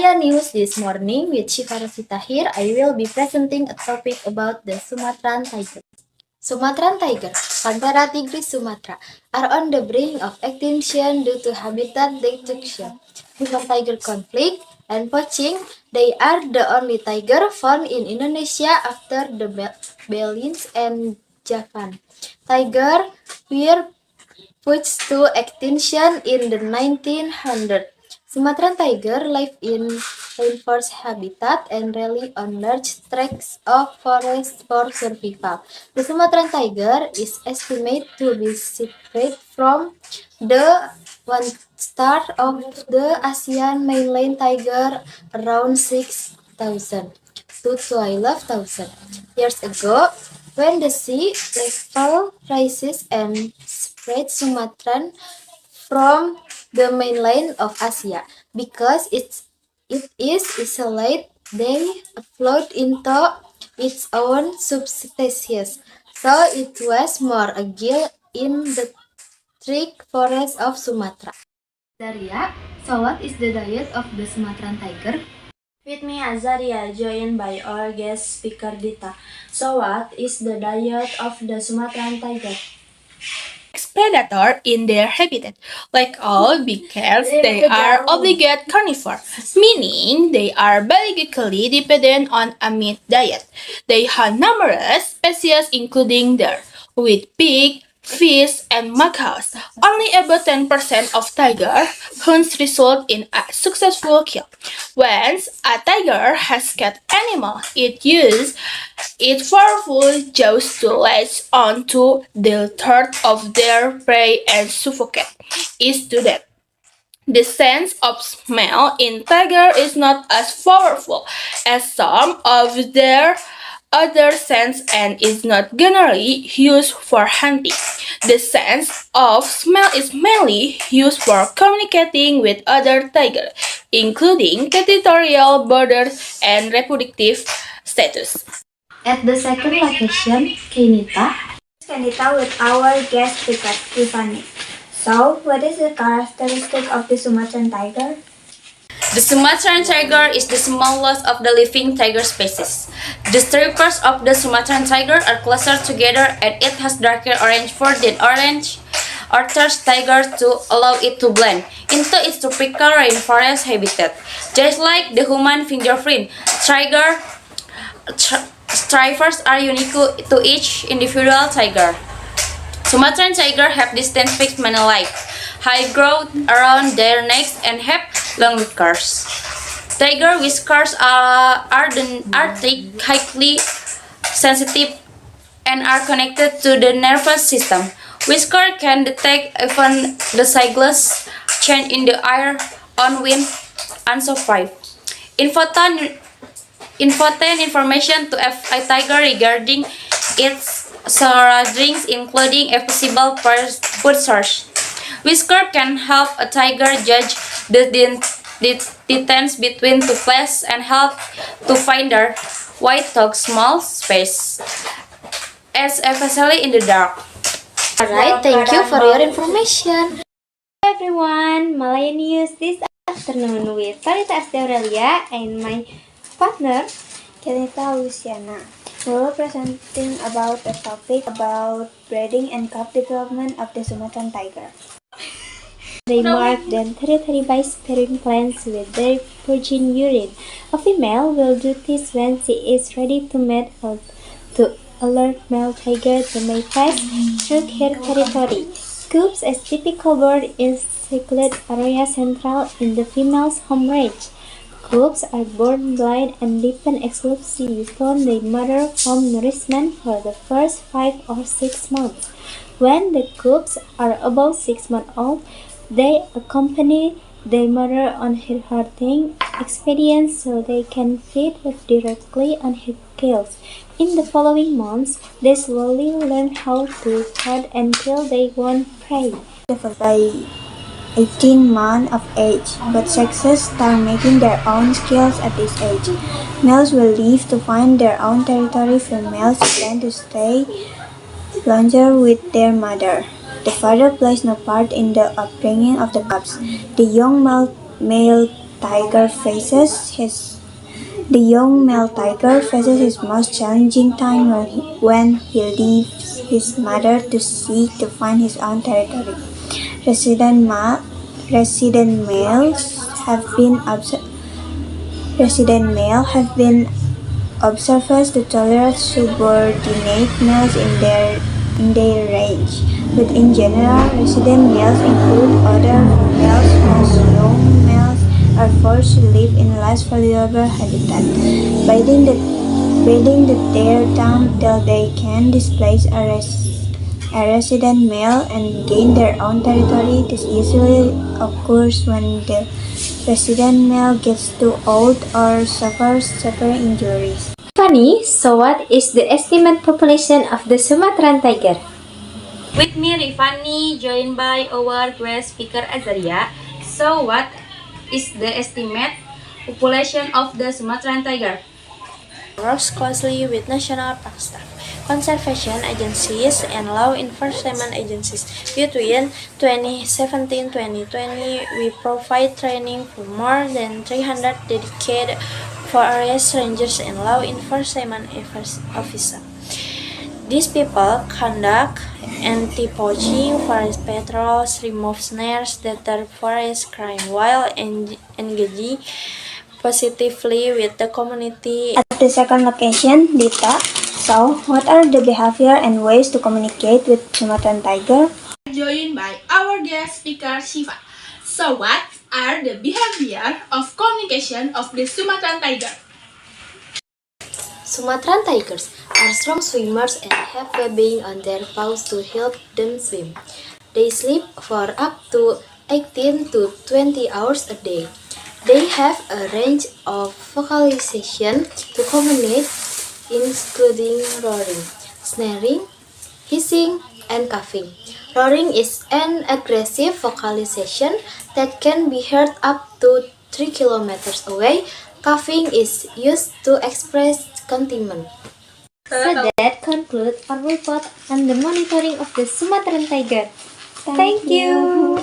Malaya News this morning with Shifa Rosita here. I will be presenting a topic about the Sumatran tiger. Sumatran tiger, Panthera tigris sumatra, are on the brink of extinction due to habitat destruction. Before tiger conflict and poaching, they are the only tiger found in Indonesia after the Belize and Javan. Tiger were pushed to extinction in the 1900s. Sumatran tiger live in rainforest habitat and rely on large tracts of forest for survival. The Sumatran tiger is estimated to be separate from the one star of the Asian mainland tiger around 6,000 to 12,000 years ago. When the sea level rises and spreads Sumatran from the mainland of Asia. Because it is isolated, they float into its own subspecies, so it was more agile in the thick forests of Sumatra. Daria, so what is the diet of the Sumatran tiger? With me Azaria, joined by our guest speaker Dita. So what is the diet of the Sumatran tiger? Predator in their habitat. Like all big cats, they are obligate carnivore, meaning they are biologically dependent on a meat diet. They hunt numerous species including deer, with pig, fish, and macaws. Only about 10% of tiger hunts result in a successful kill. Once a tiger has killed animal, it uses its powerful jaws to latch onto the throat of their prey and suffocate it to death. The sense of smell in tiger is not as powerful as some of their other sense and is not generally used for hunting. The sense of smell is mainly used for communicating with other tigers, including territorial borders and reproductive status. At the second location, Kenita, With our guest speaker Tiffany. So, what is the characteristic of the Sumatran tiger? The Sumatran tiger is the smallest of the living tiger species. The stripes of the Sumatran tiger are closer together and it has darker orange fur than orange Arthur's tiger to allow it to blend into its tropical rainforest habitat. Just like the human fingerprint, tiger stripes are unique to each individual tiger. Sumatran tiger have distinct fixed mantle-like high growth around their necks and have long whiskers. Tiger whiskers are thick, highly sensitive, and are connected to the nervous system. Whisker can detect even the slightest change in the air on wind and survive. Important information to a tiger regarding its surroundings, including a possible food source. Whisker can help a tiger judge the distance between two places and help to find their way to small space, especially in the dark. Alright, thank you for your information. Hello everyone, Malaya News this afternoon with Farita Aurelia and my partner Kenita Luciana. We will presenting about a topic about breeding and cub development of the Sumatran tiger. they mark their territory by sparing plants with their virgin urine. A female will do this when she is ready to mate or to alert male tiger to may pass through her territory. Cubs, a typical bird in secluded area central in the female's home range. Cubs are born blind and depend exclusively upon their mother for nourishment for the first 5 or 6 months. When the cubs are about 6 months old, they accompany their mother on her hunting expeditions so they can feed directly on her kills. In the following months, they slowly learn how to hunt until they want prey. By 18 months of age, but sexes start making their own skills at this age. Males will leave to find their own territory. Females tend to stay longer with their mother. The father plays no part in the upbringing of the cubs. The young male tiger faces his the young male tiger faces his most challenging time when he leaves his mother to seek to find his own territory. Resident males have been observers to tolerate subordinate males in their range, but in general, resident males include other females whose young males are forced to live in less valuable habitat, biding the tear down till they can displace a resident male and gain their own territory. This usually occurs when the resident male gets too old or suffers severe injuries. Funny, so what is the estimate population of the Sumatran tiger? With me, Rifani, joined by our guest speaker Azaria. So, what is the estimate population of the Sumatran tiger? Works closely with national park staff, conservation agencies, and law enforcement agencies. Between 2017-2020, we provide training for more than 300 dedicated forest rangers and law enforcement officers. These people conduct anti-poaching, forest patrols, remove snares, deter forest crime while engaging positively with the community. At the second location, Dita, so what are the behavior and ways to communicate with Sumatran tiger? Joined by our guest speaker Shiva. So what are the behavior of communication of the Sumatran tiger? Sumatran tigers are strong swimmers and have webbing on their paws to help them swim. They sleep for up to 18 to 20 hours a day. They have a range of vocalization to communicate, including roaring, snaring, hissing, and coughing. Roaring is an aggressive vocalization that can be heard up to 3 kilometers away. Coughing is used to express contentment. So that concludes our report on the monitoring of the Sumatran tiger. Thank you.